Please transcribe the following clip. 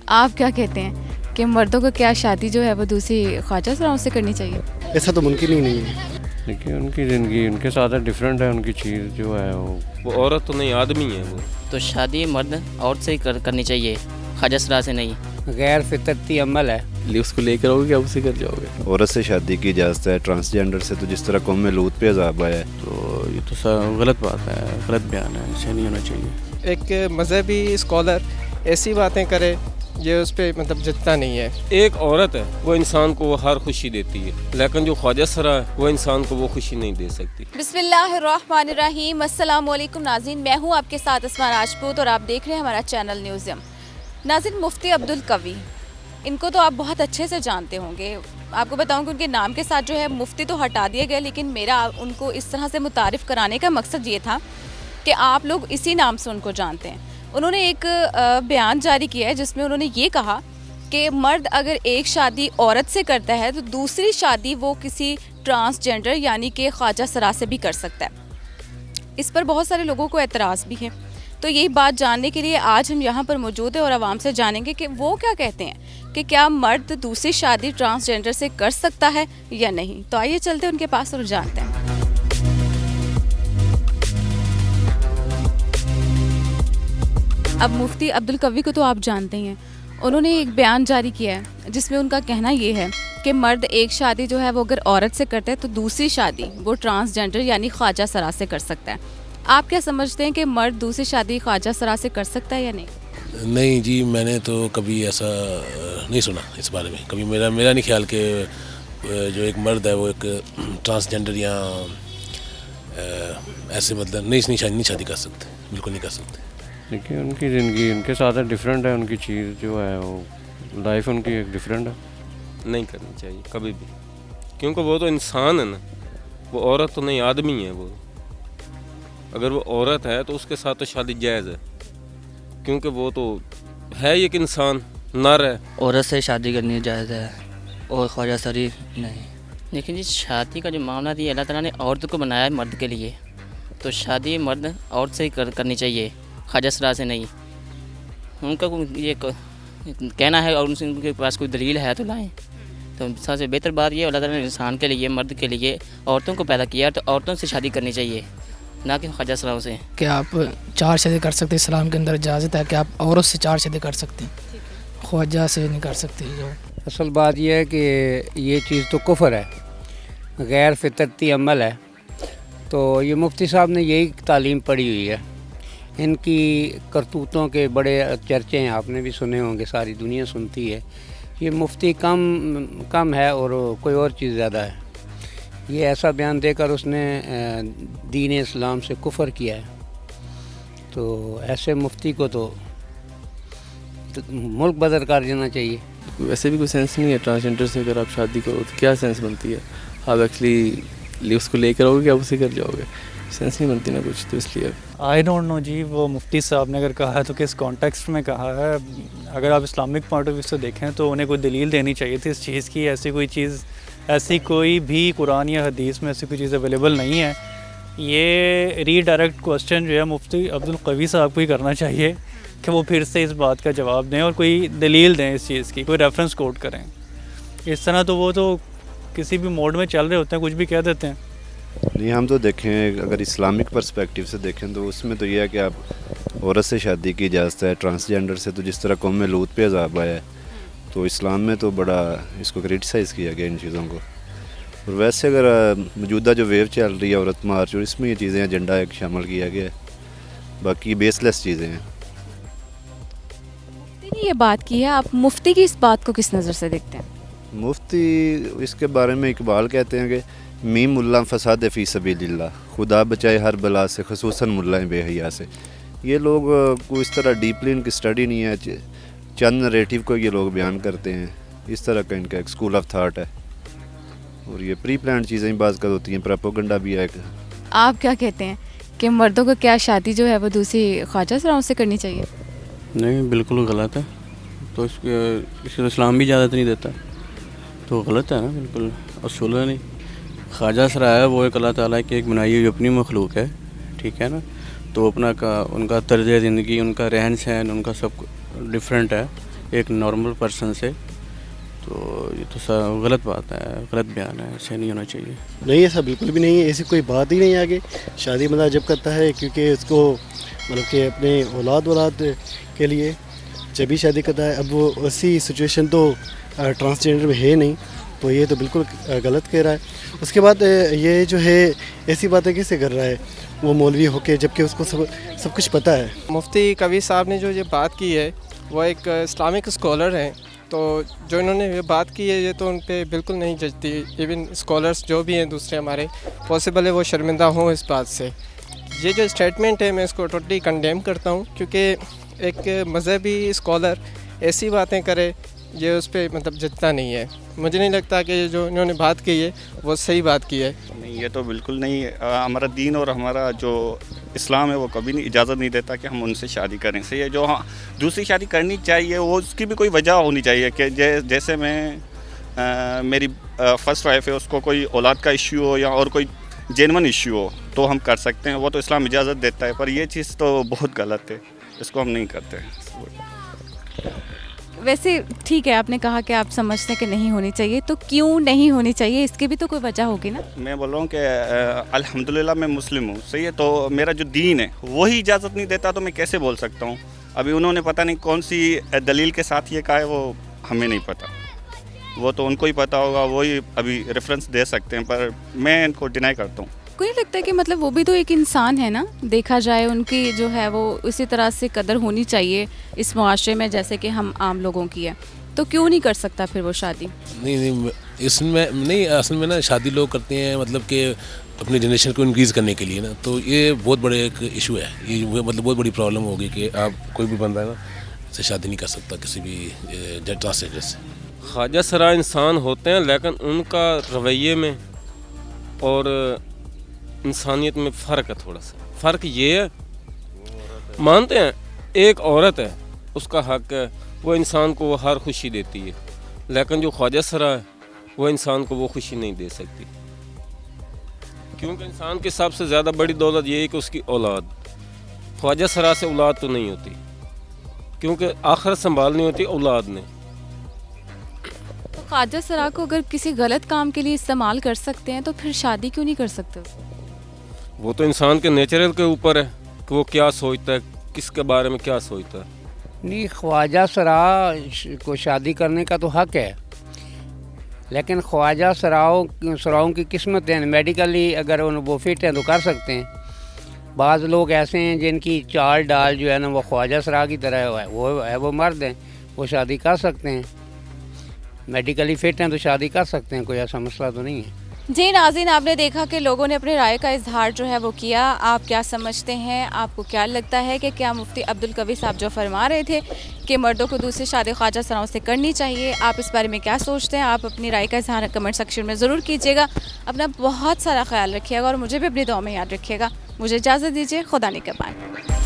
آپ کیا کہتے ہیں کہ مردوں کو کیا شادی جو ہے وہ دوسری خواجہ سراؤں سے کرنی چاہیے؟ ایسا تو ممکن ہی نہیں ہے. لیکن ان کی زندگی ان کے ساتھ ڈفرینٹ ہے، ان کی چیز جو ہے وہ عورت تو نہیں، آدمی ہے وہ. تو شادی مرد عورت سے ہی کرنی چاہیے، خواجہ سرا سے نہیں. غیر فطرتی عمل ہے. اس کو لے کر آؤ گے کیا اسی کر جاؤ گے؟ عورت سے شادی کی اجازت ہے، ٹرانسجینڈر سے تو جس طرح قوم میں لوط پہ عذاب آیا ہے. تو یہ تو غلط بات ہے، غلط بیان ہے، ایسے نہیں ہونا چاہیے. ایک مذہبی اسکالر ایسی باتیں کرے یہ اس پہ مطلب جتنا نہیں ہے. ایک عورت ہے وہ انسان کو ہر خوشی دیتی ہے، لیکن جو خواجہ سرا ہے وہ انسان کو وہ خوشی نہیں دے سکتی. بسم اللہ الرحمن الرحیم. السلام علیکم ناظرین، میں ہوں آپ کے ساتھ اسما راجپوت اور آپ دیکھ رہے ہیں ہمارا چینل نیوزیم. ناظرین، مفتی عبدالقوی، ان کو تو آپ بہت اچھے سے جانتے ہوں گے. آپ کو بتاؤں کہ ان کے نام کے ساتھ جو ہے مفتی تو ہٹا دیا گیا، لیکن میرا ان کو اس طرح سے متعارف کرانے کا مقصد یہ تھا کہ آپ لوگ اسی نام سے ان کو جانتے ہیں. انہوں نے ایک بیان جاری کیا ہے جس میں انہوں نے یہ کہا کہ مرد اگر ایک شادی عورت سے کرتا ہے تو دوسری شادی وہ کسی ٹرانسجینڈر یعنی کہ خواجہ سرا سے بھی کر سکتا ہے. اس پر بہت سارے لوگوں کو اعتراض بھی ہے. تو یہی بات جاننے کے لیے آج ہم یہاں پر موجود ہیں اور عوام سے جانیں گے کہ وہ کیا کہتے ہیں کہ کیا مرد دوسری شادی ٹرانسجینڈر سے کر سکتا ہے یا نہیں. تو آئیے چلتے ہیں ان کے پاس اور جانتے ہیں. اب مفتی عبدالقوی کو تو آپ جانتے ہی ہیں. انہوں نے ایک بیان جاری کیا ہے جس میں ان کا کہنا یہ ہے کہ مرد ایک شادی جو ہے وہ اگر عورت سے کرتا ہے تو دوسری شادی وہ ٹرانسجینڈر یعنی خواجہ سرا سے کر سکتا ہے. آپ کیا سمجھتے ہیں کہ مرد دوسری شادی خواجہ سرا سے کر سکتا ہے یا نہیں؟ نہیں جی، میں نے تو کبھی ایسا نہیں سنا اس بارے میں. کبھی میرا نہیں خیال کہ جو ایک مرد ہے وہ ایک ٹرانسجینڈر یا ایسے مطلب نہیں شادی کر سکتے، بالکل نہیں کر سکتے. لیکن ان کی زندگی ان کے ساتھ ڈفرینٹ ہے، ان کی چیز جو ہے وہ لائف ان کی ایک ڈفرینٹ ہے. نہیں کرنی چاہیے کبھی بھی، کیونکہ وہ تو انسان ہے نا، وہ عورت تو نہیں، آدمی ہے وہ. اگر وہ عورت ہے تو اس کے ساتھ تو شادی جائز ہے، کیونکہ وہ تو ہے ایک انسان، نر ہے. عورت سے شادی کرنی جائز ہے اور خواجہ سری نہیں. لیکن جی شادی کا جو معاملہ تھی اللہ تعالیٰ نے عورت کو بنایا ہے مرد کے لیے، تو شادی مرد عورت سے ہی کرنی چاہیے، خواجہ سرا سے نہیں. ان کا یہ کہنا ہے اور ان کے پاس کوئی دلیل ہے تو لائیں. تو سب سے بہتر بات یہ اللہ تعالیٰ نے انسان کے لیے، مرد کے لیے عورتوں کو پیدا کیا تو عورتوں سے شادی کرنی چاہیے، نہ کہ خواجہ سراؤں سے. کہ آپ 4 شادی کر سکتے، اسلام کے اندر اجازت ہے کہ آپ عورت سے 4 شادی کر سکتے ہیں، خواجہ سے نہیں کر سکتے. جو اصل بات یہ ہے کہ یہ چیز تو کفر ہے، غیر فطرتی عمل ہے. تو یہ مفتی صاحب نے یہی تعلیم پڑھی ہوئی ہے. ان کی کرتوتوں کے بڑے چرچے ہیں، آپ نے بھی سنے ہوں گے، ساری دنیا سنتی ہے. یہ مفتی کم ہے اور کوئی اور چیز زیادہ ہے. یہ ایسا بیان دے کر اس نے دین اسلام سے کفر کیا ہے. تو ایسے مفتی کو تو ملک بدر کر دینا چاہیے. ویسے بھی کوئی سینس نہیں ہے ٹرانسجینڈر سے اگر آپ شادی کرو تو کیا سینس بنتی ہے؟ آپ ایکچولی اس کو لے کر آؤ گے کیا اسی کر جاؤ گے؟ سینس نہیں بنتی نا کچھ. تو اس لیے آئی ڈونٹ نو جی، وہ مفتی صاحب نے اگر کہا ہے تو کس کانٹیکسٹ میں کہا ہے. اگر آپ اسلامک پوائنٹ آف ویو سے دیکھیں تو انہیں کوئی دلیل دینی چاہیے تھی اس چیز کی. ایسی کوئی بھی قرآن یا حدیث میں ایسی کوئی چیز اویلیبل نہیں ہے. یہ ری ڈائریکٹ کوسچن جو ہے مفتی عبدالقوی صاحب کو ہی کرنا چاہیے کہ وہ پھر سے اس بات کا جواب دیں اور کوئی دلیل دیں اس چیز کی، کوئی ریفرنس کوٹ کریں. اس طرح تو وہ تو کسی بھی موڈ میں چل رہے ہوتے ہیں، کچھ بھی کہہ دیتے ہیں. نہیں، ہم تو دیکھیں اگر اسلامک پرسپیکٹیو سے دیکھیں تو اس میں تو یہ ہے کہ آپ عورت سے شادی کی اجازت ہے، ٹرانسجینڈر سے تو جس طرح قوم میں لوط پہ عذاب آیا ہے. تو اسلام میں تو بڑا اس کو کریٹیسائز کیا گیا ان چیزوں کو. اور ویسے اگر موجودہ جو ویو چل رہی ہے عورت مارچ، اور اس میں یہ چیزیں ایجنڈا ایک شامل کیا گیا ہے، باقی بیس لیس چیزیں ہیں. مفتی نے یہ بات کی ہے، آپ مفتی کی اس بات کو کس نظر سے دیکھتے ہیں؟ مفتی اس کے بارے میں اقبال کہتے ہیں کہ میم اللہ فساد فی سبیل اللہ، خدا بچائے ہر بلا سے خصوصاً ملائیں بے حیا سے. یہ لوگ کو اس طرح ڈیپلی ان کی اسٹڈی نہیں ہے، چند نریٹیو کو یہ لوگ بیان کرتے ہیں. اس طرح کا ان کا ایک اسکول آف تھاٹ ہے، اور یہ پری پلانڈ چیزیں بعض کا ہوتی ہیں، پراپوگنڈا بھی ہے. آپ کیا کہتے ہیں کہ مردوں کو کیا شادی جو ہے وہ دوسری خواجہ سراؤں سے کرنی چاہیے؟ نہیں، بالکل غلط ہے. تو اس کو اسلام بھی اجازت نہیں دیتا، تو غلط ہے نا، بالکل اصول ہے. نہیں، خواجہ سرا ہے وہ ایک اللہ تعالیٰ کی ایک بنائی ہوئی اپنی مخلوق ہے، ٹھیک ہے نا. تو ان کا طرز زندگی، ان کا رہن سہن، ان کا سب ڈفرینٹ ہے. ایک نارمل پرسن سے، تو یہ تو غلط بات ہے، غلط بیان ہے، ایسے نہیں ہونا چاہیے. نہیں ایسا بالکل بھی نہیں ہے، ایسی کوئی بات ہی نہیں ہے. آگے شادی بندہ جب کرتا ہے کیونکہ اس کو مطلب کہ اپنے اولاد کے لیے جب ہی شادی کرتا ہے. اب وہ ایسی سچویشن تو ٹرانسجینڈر میں ہے نہیں، تو یہ تو بالکل غلط کہہ رہا ہے. اس کے بعد یہ جو ہے ایسی باتیں کیسے کر رہا ہے وہ مولوی ہو کے، جبکہ اس کو سب کچھ پتہ ہے. مفتی کبیر صاحب نے جو یہ بات کی ہے وہ ایک اسلامک اسکالر ہیں، تو جو انہوں نے یہ بات کی ہے یہ تو ان پہ بالکل نہیں جچتی. ایون اسکالرس جو بھی ہیں دوسرے ہمارے، پاسبل ہے وہ شرمندہ ہوں اس بات سے. یہ جو اسٹیٹمنٹ ہے میں اس کو ٹوٹلی کنڈیم کرتا ہوں، کیونکہ ایک مذہبی اسکالر ایسی باتیں کرے یہ اس پہ مطلب جچتا نہیں ہے. مجھے نہیں لگتا کہ جو انہوں نے بات کی ہے وہ صحیح بات کی ہے. نہیں، یہ تو بالکل نہیں. ہمارا دین اور ہمارا جو اسلام ہے وہ کبھی نہیں اجازت نہیں دیتا کہ ہم ان سے شادی کریں. صحیح ہے، جو دوسری شادی کرنی چاہیے وہ اس کی بھی کوئی وجہ ہونی چاہیے کہ جیسے میں میری فرسٹ وائف ہے، اس کو کوئی اولاد کا ایشو ہو یا اور کوئی جینون ایشو ہو تو ہم کر سکتے ہیں، وہ تو اسلام اجازت دیتا ہے. پر یہ چیز تو بہت غلط ہے، اس کو ہم نہیں کرتے. ویسے ٹھیک ہے، آپ نے کہا کہ آپ سمجھتے ہیں کہ نہیں ہونی چاہیے، تو کیوں نہیں ہونی چاہیے اس کی بھی تو کوئی وجہ ہوگی نا. میں بول رہا ہوں کہ الحمدللہ میں مسلم ہوں. صحیح ہے، تو میرا جو دین ہے وہی اجازت نہیں دیتا تو میں کیسے بول سکتا ہوں. ابھی انہوں نے پتہ نہیں کون سی دلیل کے ساتھ یہ کہا ہے، وہ ہمیں نہیں پتہ، وہ تو ان کو ہی پتہ ہوگا، وہی ابھی ریفرنس دے سکتے ہیں. پر میں ان کو ڈینائی کرتا ہوں. کو نہیں لگتا کہ مطلب وہ بھی تو ایک انسان ہے نا، دیکھا جائے ان کی جو ہے وہ اسی طرح سے قدر ہونی چاہیے اس معاشرے میں جیسے کہ ہم عام لوگوں کی ہے، تو کیوں نہیں کر سکتا پھر وہ شادی؟ نہیں اس میں نہیں، اصل میں نا شادی لوگ کرتے ہیں مطلب کہ اپنی جنریشن کو انکریز کرنے کے لیے نا، تو یہ بہت بڑے ایک ایشو ہے. یہ مطلب بہت بڑی پرابلم ہوگی کہ آپ کوئی بھی بندہ ہے نا سے شادی نہیں کر سکتا کسی بھی ٹرانسجینڈر سے. خواجہ سرا انسان ہوتے ہیں، لیکن ان کا رویے میں اور انسانیت میں فرق ہے. تھوڑا سا فرق یہ ہے، مانتے ہیں ایک عورت ہے، اس کا حق ہے، وہ انسان کو وہ ہر خوشی دیتی ہے، لیکن جو خواجہ سرا ہے وہ انسان کو وہ خوشی نہیں دے سکتی، کیونکہ انسان کی سب سے زیادہ بڑی دولت یہ ہے کہ اس کی اولاد. خواجہ سرا سے اولاد تو نہیں ہوتی، کیونکہ آخرت سنبھالنی ہوتی اولاد نے. تو خواجہ سرا کو اگر کسی غلط کام کے لیے استعمال کر سکتے ہیں تو پھر شادی کیوں نہیں کر سکتے؟ وہ تو انسان کے نیچرل کے اوپر ہے کہ وہ کیا سوچتا ہے، کس کے بارے میں کیا سوچتا ہے. نہیں، خواجہ سرا کو شادی کرنے کا تو حق ہے، لیکن خواجہ سراؤں کی قسمت ہے. میڈیکلی اگر وہ فٹ ہیں تو کر سکتے ہیں. بعض لوگ ایسے ہیں جن کی چال ڈال جو ہے نا وہ خواجہ سرا کی طرح ہے، وہ مرد ہیں، وہ شادی کر سکتے ہیں. میڈیکلی فٹ ہیں تو شادی کر سکتے ہیں، کوئی ایسا مسئلہ تو نہیں ہے. جی ناظرین، آپ نے دیکھا کہ لوگوں نے اپنے رائے کا اظہار جو ہے وہ کیا. آپ کیا سمجھتے ہیں؟ آپ کو کیا لگتا ہے کہ کیا مفتی عبدالقوی صاحب جو فرما رہے تھے کہ مردوں کو دوسری شادی خواجہ سراؤں سے کرنی چاہیے، آپ اس بارے میں کیا سوچتے ہیں؟ آپ اپنی رائے کا اظہار کمنٹ سیکشن میں ضرور کیجیے گا. اپنا بہت سارا خیال رکھیے گا اور مجھے بھی اپنی دعا میں یاد رکھیے گا. مجھے اجازت دیجیے، خدا نگہبان.